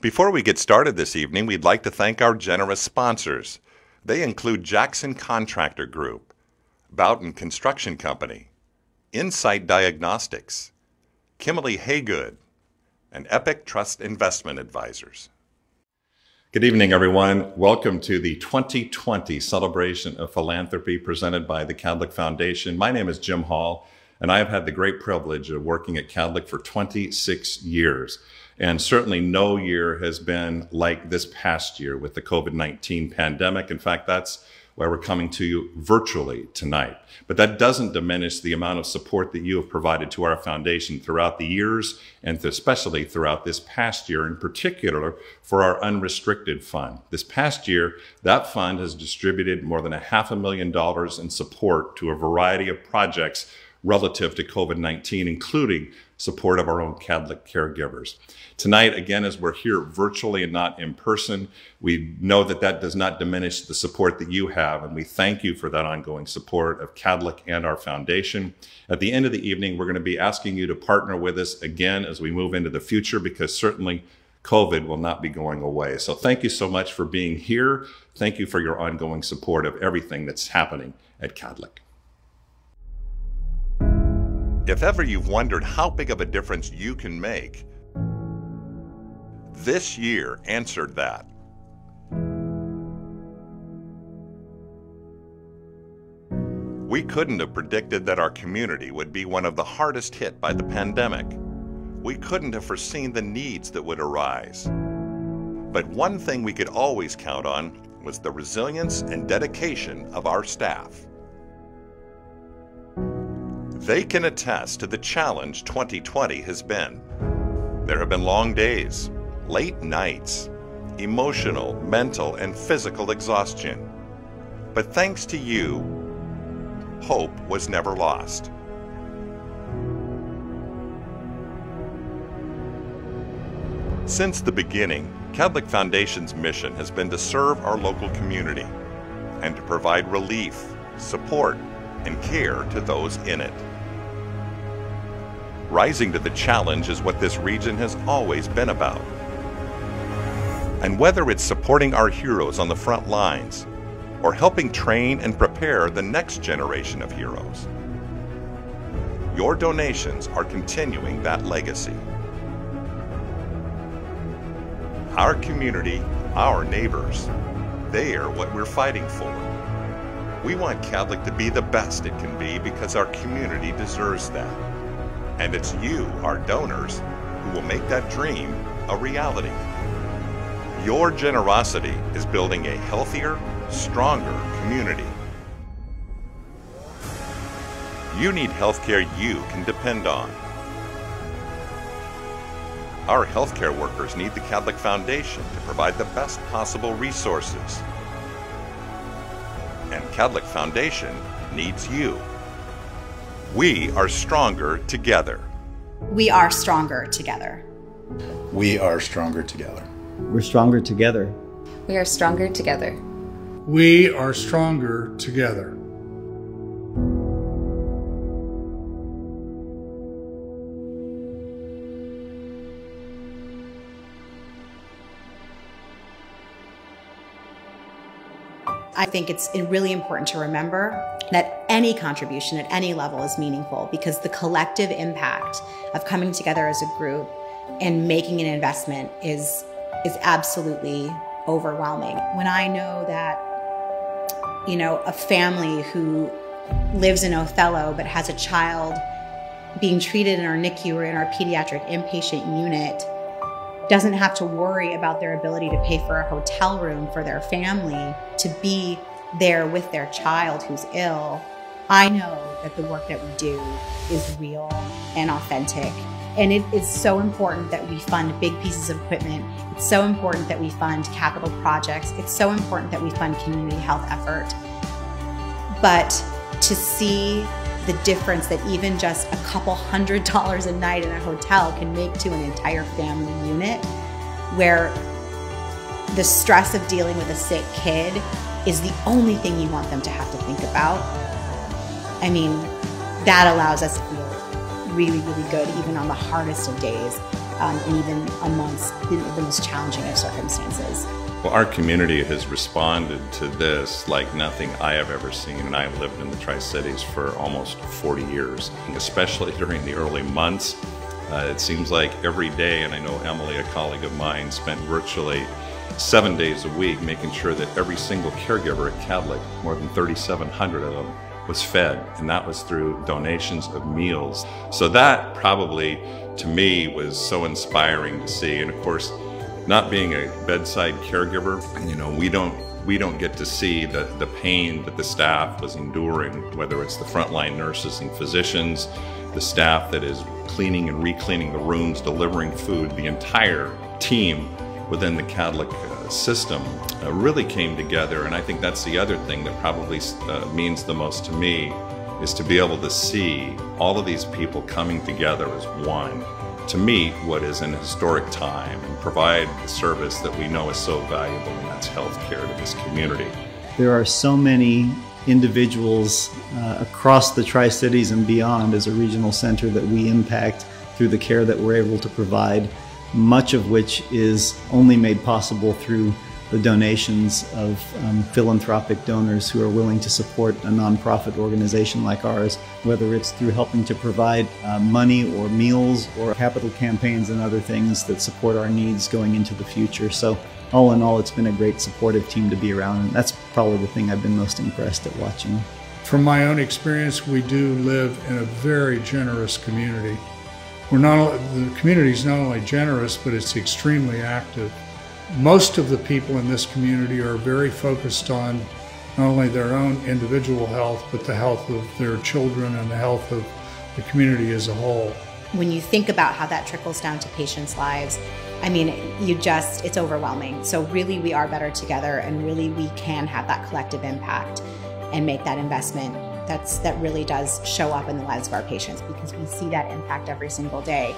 Before we get started this evening, we'd like to thank our generous sponsors. They include Jackson Contractor Group, Boughton Construction Company, Insight Diagnostics, Kimberly Haygood, and Epic Trust Investment Advisors. Good evening, everyone. Welcome to the 2020 celebration of philanthropy presented by the Kadlec Foundation. My name is Jim Hall, and I have had the great privilege of working at Kadlec for 26 years. And certainly no year has been like this past year with the COVID-19 pandemic. In fact, that's why we're coming to you virtually tonight. But that doesn't diminish the amount of support that you have provided to our foundation throughout the years, and especially throughout this past year, in particular for our unrestricted fund. This past year, that fund has distributed more than $500,000 in support to a variety of projects relative to COVID-19, including support of our own Kadlec caregivers. Tonight, again, as we're here virtually and not in person, we know that that does not diminish the support that you have, and we thank you for that ongoing support of Kadlec and our foundation. At the end of the evening, we're going to be asking you to partner with us again as we move into the future, because certainly COVID will not be going away. So thank you so much for being here. Thank you for your ongoing support of everything that's happening at Kadlec. If ever you've wondered how big of a difference you can make, this year answered that. We couldn't have predicted that our community would be one of the hardest hit by the pandemic. We couldn't have foreseen the needs that would arise. But one thing we could always count on was the resilience and dedication of our staff. They can attest to the challenge 2020 has been. There have been long days, late nights, emotional, mental, and physical exhaustion. But thanks to you, hope was never lost. Since the beginning, Kadlec Foundation's mission has been to serve our local community and to provide relief, support, and care to those in it. Rising to the challenge is what this region has always been about. And whether it's supporting our heroes on the front lines or helping train and prepare the next generation of heroes, your donations are continuing that legacy. Our community, our neighbors, they are what we're fighting for. We want Kadlec to be the best it can be because our community deserves that. And it's you, our donors, who will make that dream a reality. Your generosity is building a healthier, stronger community. You need healthcare you can depend on. Our healthcare workers need the Kadlec Foundation to provide the best possible resources. And Kadlec Foundation needs you. We are stronger together. We are stronger together. We are stronger together. We're stronger together. We are stronger together. We are stronger together. I think it's really important to remember that any contribution at any level is meaningful, because the collective impact of coming together as a group and making an investment is absolutely overwhelming. When I know that, a family who lives in Othello but has a child being treated in our NICU or in our pediatric inpatient unit doesn't have to worry about their ability to pay for a hotel room for their family to be there with their child who's ill, I know that the work that we do is real and authentic. And it is so important that we fund big pieces of equipment. It's so important that we fund capital projects. It's so important that we fund community health effort. But to see the difference that even just a couple $100s a night in a hotel can make to an entire family unit, where the stress of dealing with a sick kid is the only thing you want them to have to think about. I mean, that allows us to feel really, really good even on the hardest of days. and even amongst the most challenging of circumstances. Well, our community has responded to this like nothing I have ever seen, and I've lived in the Tri-Cities for almost 40 years, especially during the early months. It seems like every day, and I know Emily, a colleague of mine, spent virtually 7 days a week making sure that every single caregiver at Kadlec, more than 3,700 of them, was fed, and that was through donations of meals. So that probably, to me, was so inspiring to see. And of course, not being a bedside caregiver, we don't get to see the pain that the staff was enduring, whether it's the frontline nurses and physicians, the staff that is cleaning and re-cleaning the rooms, delivering food, the entire team within the Kadlec system really came together. And I think that's the other thing that probably means the most to me, is to be able to see all of these people coming together as one to meet what is an historic time and provide the service that we know is so valuable, and that's health care to this community. There are so many individuals across the Tri-Cities and beyond as a regional center that we impact through the care that we're able to provide, much of which is only made possible through the donations of philanthropic donors who are willing to support a nonprofit organization like ours, whether it's through helping to provide money or meals or capital campaigns and other things that support our needs going into the future. So all in all, it's been a great supportive team to be around, and that's probably the thing I've been most impressed at watching. From my own experience, we do live in a very generous community. The community is not only generous, but it's extremely active. Most of the people in this community are very focused on not only their own individual health, but the health of their children and the health of the community as a whole. When you think about how that trickles down to patients' lives, I mean, it's overwhelming. So really, we are better together, and really we can have that collective impact and make that investment that really does show up in the lives of our patients, because we see that impact every single day.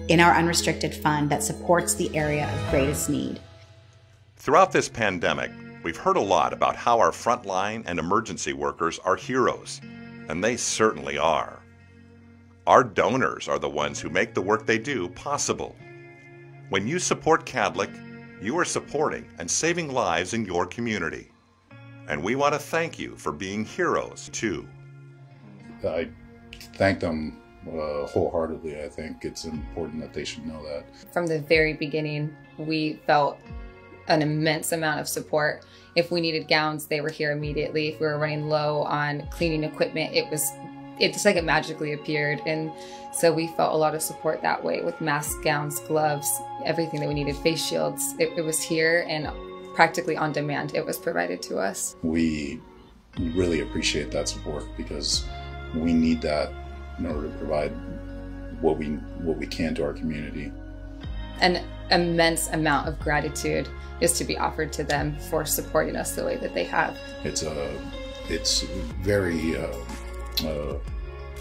In our unrestricted fund that supports the area of greatest need. Throughout this pandemic, we've heard a lot about how our frontline and emergency workers are heroes, and they certainly are. Our donors are the ones who make the work they do possible. When you support Kadlec, you are supporting and saving lives in your community. And we want to thank you for being heroes, too. I thank them wholeheartedly. I think it's important that they should know that. From the very beginning, we felt an immense amount of support. If we needed gowns, they were here immediately. If we were running low on cleaning equipment, it just like it magically appeared. And so we felt a lot of support that way, with masks, gowns, gloves, everything that we needed, face shields. It was here, and practically on demand, it was provided to us. We really appreciate that support, because we need that in order to provide what we can to our community. An immense amount of gratitude is to be offered to them for supporting us the way that they have. It's very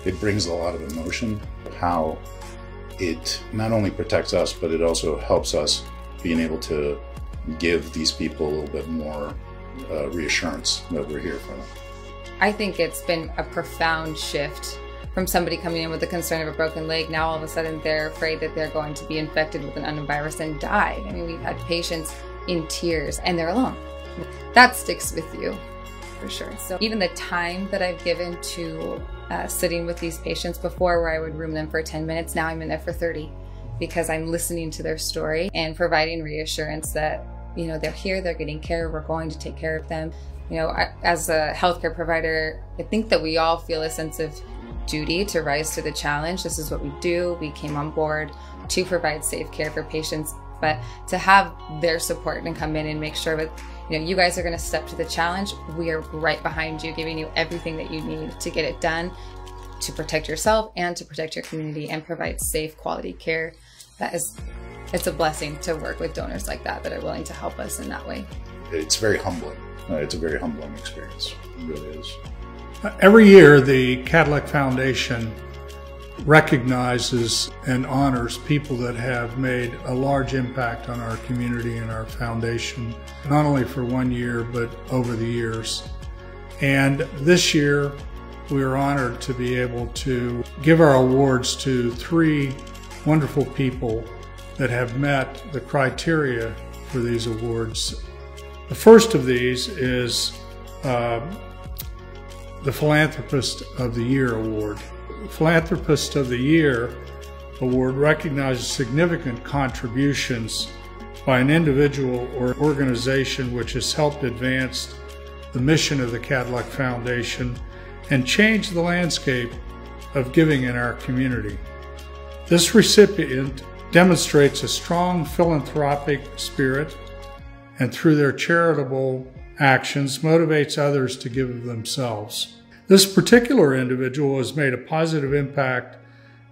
it brings a lot of emotion, how it not only protects us, but it also helps us being able to give these people a little bit more reassurance that we're here for them. I think it's been a profound shift from somebody coming in with the concern of a broken leg. Now all of a sudden they're afraid that they're going to be infected with an unknown virus and die. I mean, we've had patients in tears and they're alone. That sticks with you for sure. So even the time that I've given to sitting with these patients before, where I would room them for 10 minutes, now I'm in there for 30, because I'm listening to their story and providing reassurance that, you know, they're here, they're getting care, we're going to take care of them. You know, as a healthcare provider, I think that we all feel a sense of duty to rise to the challenge. This is what we do. We came on board to provide safe care for patients, but to have their support and come in and make sure that, you know, you guys are going to step to the challenge. We are right behind you, giving you everything that you need to get it done, to protect yourself and to protect your community and provide safe, quality care. It's a blessing to work with donors like that are willing to help us in that way. It's very humbling. It's a very humbling experience. It really is. Every year, the Kadlec Foundation recognizes and honors people that have made a large impact on our community and our foundation, not only for 1 year, but over the years. And this year, we are honored to be able to give our awards to 3 wonderful people that have met the criteria for these awards. The first of these is the Philanthropist of the Year Award. The Philanthropist of the Year Award recognizes significant contributions by an individual or organization which has helped advance the mission of the Kadlec Foundation and change the landscape of giving in our community. This recipient demonstrates a strong philanthropic spirit and through their charitable actions motivates others to give of themselves. This particular individual has made a positive impact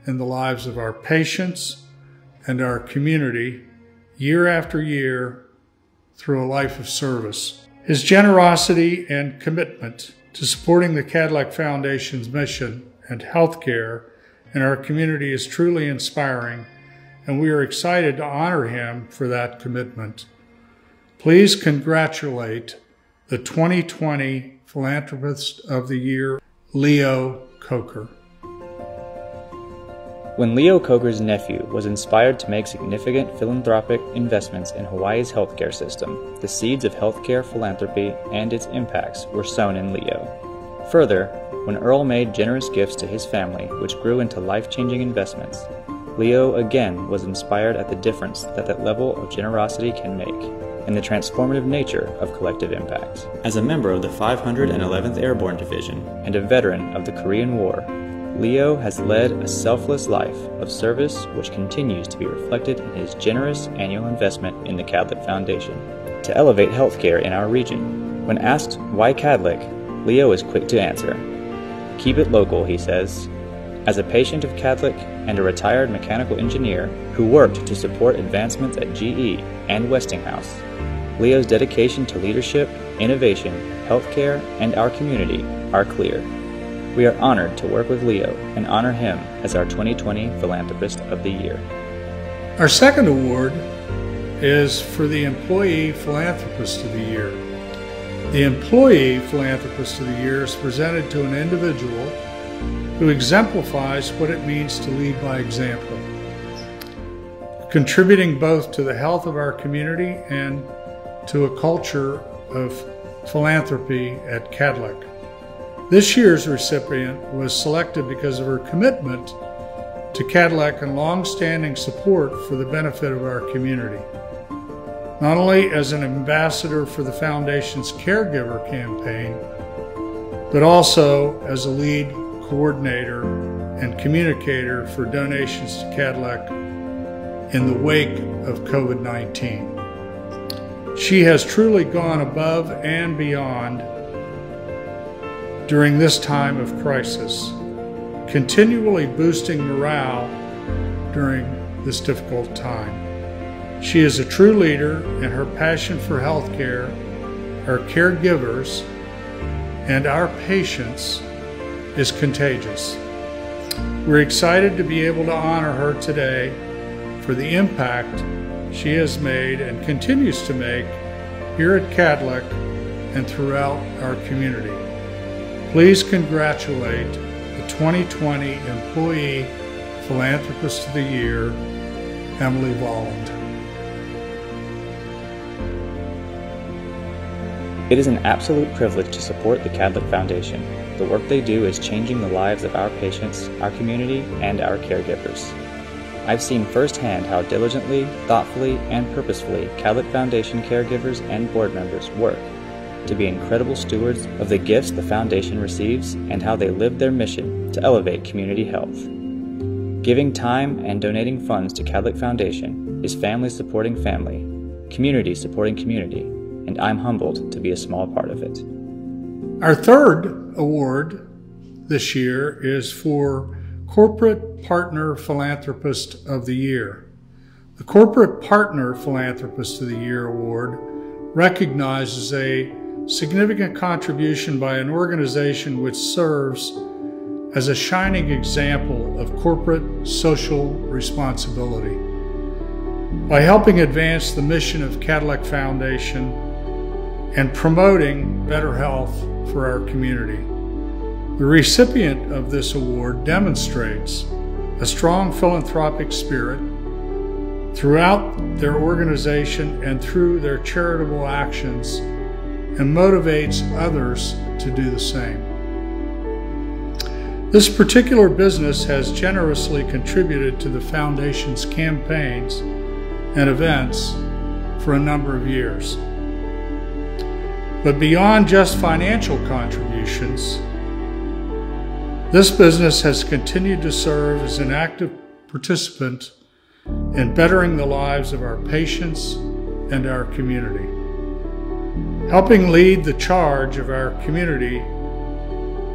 in the lives of our patients and our community year after year through a life of service. His generosity and commitment to supporting the Kadlec Foundation's mission and healthcare in our community is truly inspiring, and we are excited to honor him for that commitment. Please congratulate the 2020 Philanthropist of the Year, Leo Coker. When Leo Coker's nephew was inspired to make significant philanthropic investments in Hawaii's healthcare system, the seeds of healthcare philanthropy and its impacts were sown in Leo. Further, when Earl made generous gifts to his family, which grew into life-changing investments, Leo again was inspired at the difference that level of generosity can make, and the transformative nature of collective impact. As a member of the 511th Airborne Division and a veteran of the Korean War, Leo has led a selfless life of service which continues to be reflected in his generous annual investment in the Kadlec Foundation to elevate healthcare in our region. When asked why Kadlec, Leo is quick to answer. Keep it local, he says. As a patient of Kadlec and a retired mechanical engineer who worked to support advancements at GE and Westinghouse, Leo's dedication to leadership, innovation, healthcare, and our community are clear. We are honored to work with Leo and honor him as our 2020 Philanthropist of the Year. Our second award is for the Employee Philanthropist of the Year. The Employee Philanthropist of the Year is presented to an individual who exemplifies what it means to lead by example, contributing both to the health of our community and to a culture of philanthropy at Kadlec. This year's recipient was selected because of her commitment to Kadlec and long-standing support for the benefit of our community. Not only as an ambassador for the Foundation's caregiver campaign, but also as a lead coordinator and communicator for donations to Kadlec in the wake of COVID-19. She has truly gone above and beyond during this time of crisis, continually boosting morale during this difficult time. She is a true leader, and her passion for healthcare, our caregivers, and our patients is contagious. We're excited to be able to honor her today for the impact she has made and continues to make here at Kadlec and throughout our community. Please congratulate the 2020 Employee Philanthropist of the Year, Emily Volland. It is an absolute privilege to support the Kadlec Foundation. The work they do is changing the lives of our patients, our community, and our caregivers. I've seen firsthand how diligently, thoughtfully, and purposefully Kadlec Foundation caregivers and board members work to be incredible stewards of the gifts the Foundation receives and how they live their mission to elevate community health. Giving time and donating funds to Kadlec Foundation is family supporting family, community supporting community, and I'm humbled to be a small part of it. Our third award this year is for Corporate Partner Philanthropist of the Year. The Corporate Partner Philanthropist of the Year award recognizes a significant contribution by an organization which serves as a shining example of corporate social responsibility. By helping advance the mission of Kadlec Foundation and promoting better health for our community. The recipient of this award demonstrates a strong philanthropic spirit throughout their organization and through their charitable actions, and motivates others to do the same. This particular business has generously contributed to the Foundation's campaigns and events for a number of years. But beyond just financial contributions, this business has continued to serve as an active participant in bettering the lives of our patients and our community, helping lead the charge of our community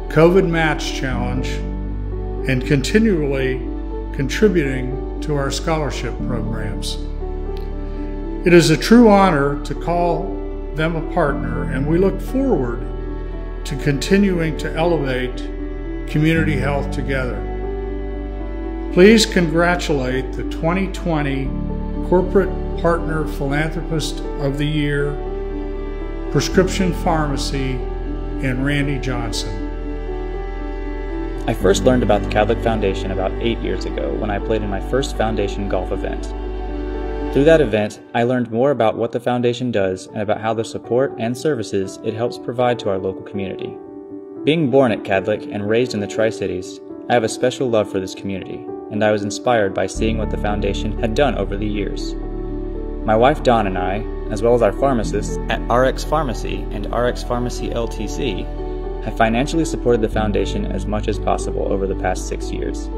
COVID Match Challenge, and continually contributing to our scholarship programs. It is a true honor to call them a partner, and we look forward to continuing to elevate community health together. Please congratulate the 2020 Corporate Partner Philanthropist of the Year, Prescription Pharmacy, and Randy Johnson. I first learned about the Kadlec Foundation about 8 years ago when I played in my first Foundation golf event. Through that event, I learned more about what the Foundation does and about how the support and services it helps provide to our local community. Being born at Kadlec and raised in the Tri-Cities, I have a special love for this community, and I was inspired by seeing what the Foundation had done over the years. My wife Dawn and I, as well as our pharmacists at RX Pharmacy and RX Pharmacy LTC, have financially supported the Foundation as much as possible over the past 6 years.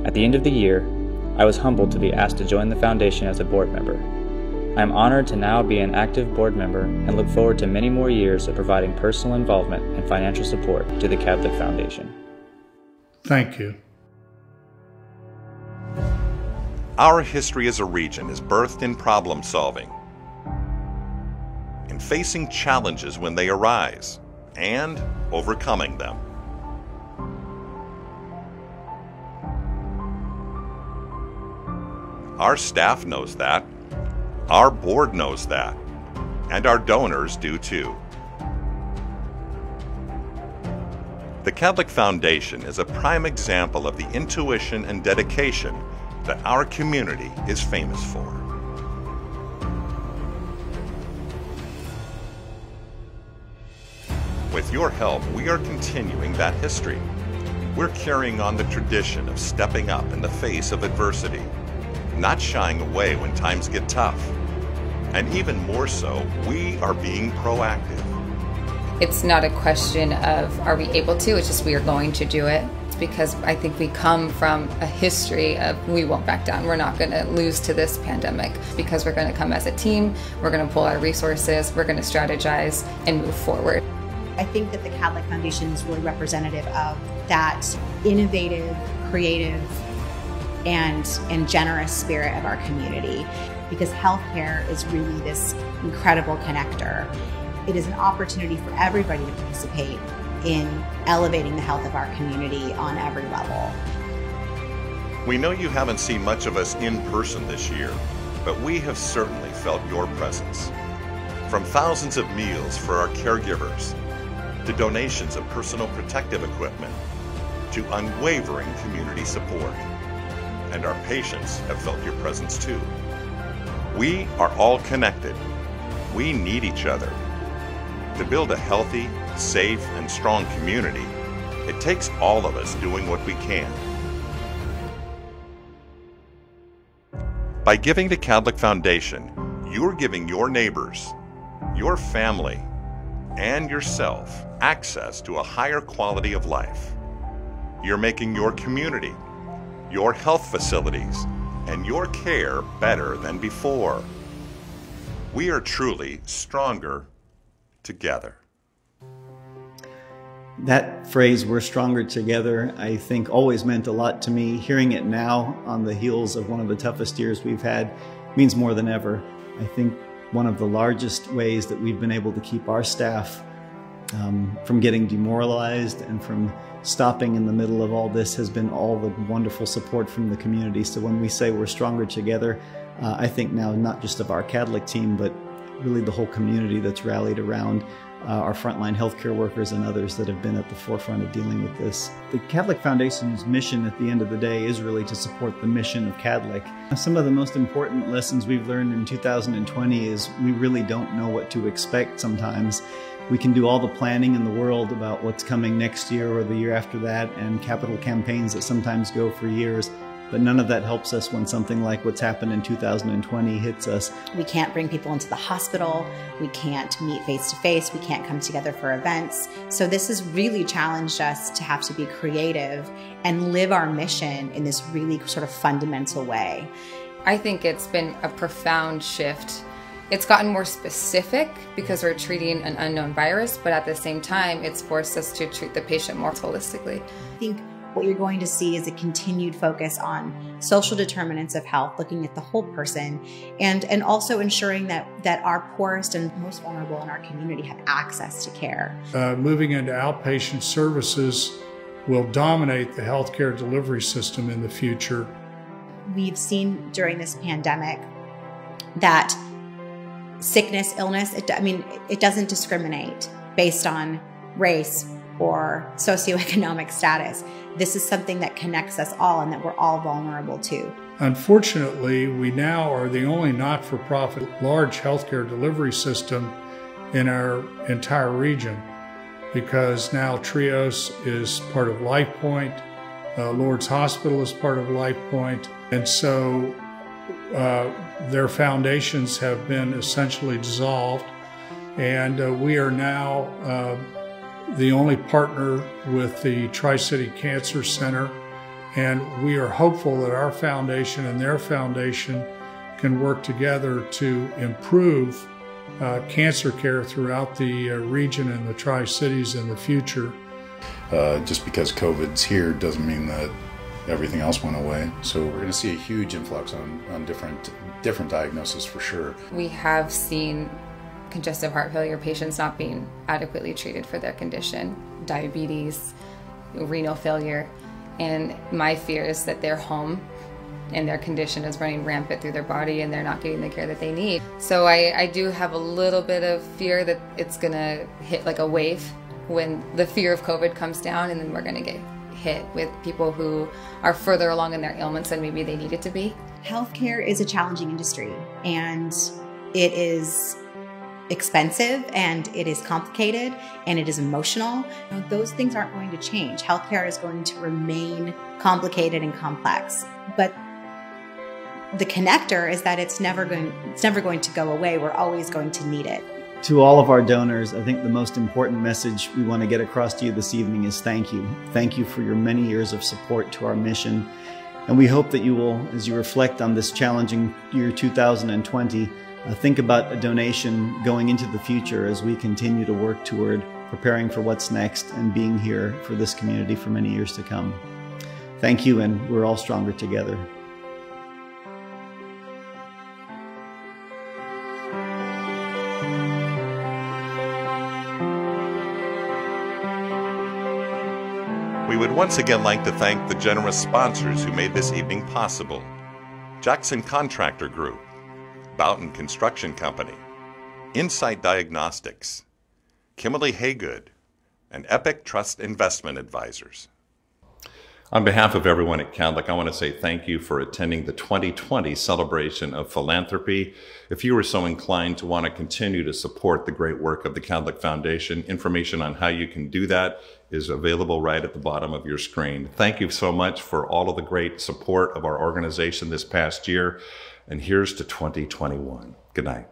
At the end of the year, I was humbled to be asked to join the Foundation as a board member. I am honored to now be an active board member and look forward to many more years of providing personal involvement and financial support to the Kadlec Foundation. Thank you. Our history as a region is birthed in problem solving, in facing challenges when they arise, and overcoming them. Our staff knows that, our board knows that, and our donors do too. The Kadlec Foundation is a prime example of the intuition and dedication that our community is famous for. With your help, we are continuing that history. We're carrying on the tradition of stepping up in the face of adversity, not shying away when times get tough. And even more so, we are being proactive. It's not a question of are we able to, it's just we are going to do it. It's because I think we come from a history of we won't back down. We're not going to lose to this pandemic because we're going to come as a team, we're going to pull our resources, we're going to strategize and move forward. I think that the Kadlec Foundation is really representative of that innovative, creative, and generous spirit of our community, because healthcare is really this incredible connector. It is an opportunity for everybody to participate in elevating the health of our community on every level. We know you haven't seen much of us in person this year, but we have certainly felt your presence. From thousands of meals for our caregivers, to donations of personal protective equipment, to unwavering community support. And our patients have felt your presence too. We are all connected. We need each other. To build a healthy, safe, and strong community, it takes all of us doing what we can. By giving to Kadlec Foundation, you're giving your neighbors, your family, and yourself access to a higher quality of life. You're making your community, your health facilities, and your care better than before. We are truly stronger together. That phrase, "we're stronger together," I think always meant a lot to me. Hearing it now on the heels of one of the toughest years we've had means more than ever. I think one of the largest ways that we've been able to keep our staff from getting demoralized and from stopping in the middle of all this has been all the wonderful support from the community. So when we say we're stronger together, I think now not just of our Kadlec team, but really the whole community that's rallied around our frontline healthcare workers and others that have been at the forefront of dealing with this. The Kadlec Foundation's mission at the end of the day is really to support the mission of Kadlec. Some of the most important lessons we've learned in 2020 is we really don't know what to expect sometimes. We can do all the planning in the world about what's coming next year or the year after that, and capital campaigns that sometimes go for years. But none of that helps us when something like what's happened in 2020 hits us. We can't bring people into the hospital. We can't meet face to face. We can't come together for events. So this has really challenged us to have to be creative and live our mission in this really sort of fundamental way. I think it's been a profound shift. It's gotten more specific because we're treating an unknown virus, but at the same time, it's forced us to treat the patient more holistically. I think what you're going to see is a continued focus on social determinants of health, looking at the whole person, and also ensuring that our poorest and most vulnerable in our community have access to care. Moving into outpatient services will dominate the healthcare delivery system in the future. We've seen during this pandemic that sickness, illness, it doesn't discriminate based on race or socioeconomic status. This is something that connects us all and that we're all vulnerable to. Unfortunately, we now are the only not-for-profit large healthcare delivery system in our entire region, because now Trios is part of LifePoint, Lourdes Hospital is part of LifePoint, and so their foundations have been essentially dissolved, and we are now the only partner with the Tri-City Cancer Center, and we are hopeful that our foundation and their foundation can work together to improve cancer care throughout the region and the Tri-Cities in the future. Just because COVID's here doesn't mean that everything else went away. So we're going to see a huge influx on different diagnoses for sure. We have seen congestive heart failure patients not being adequately treated for their condition, diabetes, renal failure, and my fear is that they're home and their condition is running rampant through their body and they're not getting the care that they need. So I do have a little bit of fear that it's gonna hit like a wave when the fear of COVID comes down, and then we're gonna get hit with people who are further along in their ailments than maybe they need it to be. Healthcare is a challenging industry, and it is expensive, and it is complicated, and it is emotional. Those things aren't going to change. Healthcare is going to remain complicated and complex. But the connector is that it's never going to go away. We're always going to need it. To all of our donors, I think the most important message we want to get across to you this evening is thank you. Thank you for your many years of support to our mission. And we hope that you will, as you reflect on this challenging year 2020, think about a donation going into the future as we continue to work toward preparing for what's next and being here for this community for many years to come. Thank you, and we're all stronger together. We would once again like to thank the generous sponsors who made this evening possible. Jackson Contractor Group, Boughton Construction Company, Insight Diagnostics, Kimberly Haygood, and Epic Trust Investment Advisors. On behalf of everyone at Kadlec, I want to say thank you for attending the 2020 celebration of philanthropy. If you are so inclined to want to continue to support the great work of the Kadlec Foundation, information on how you can do that is available right at the bottom of your screen. Thank you so much for all of the great support of our organization this past year, and here's to 2021. Good night.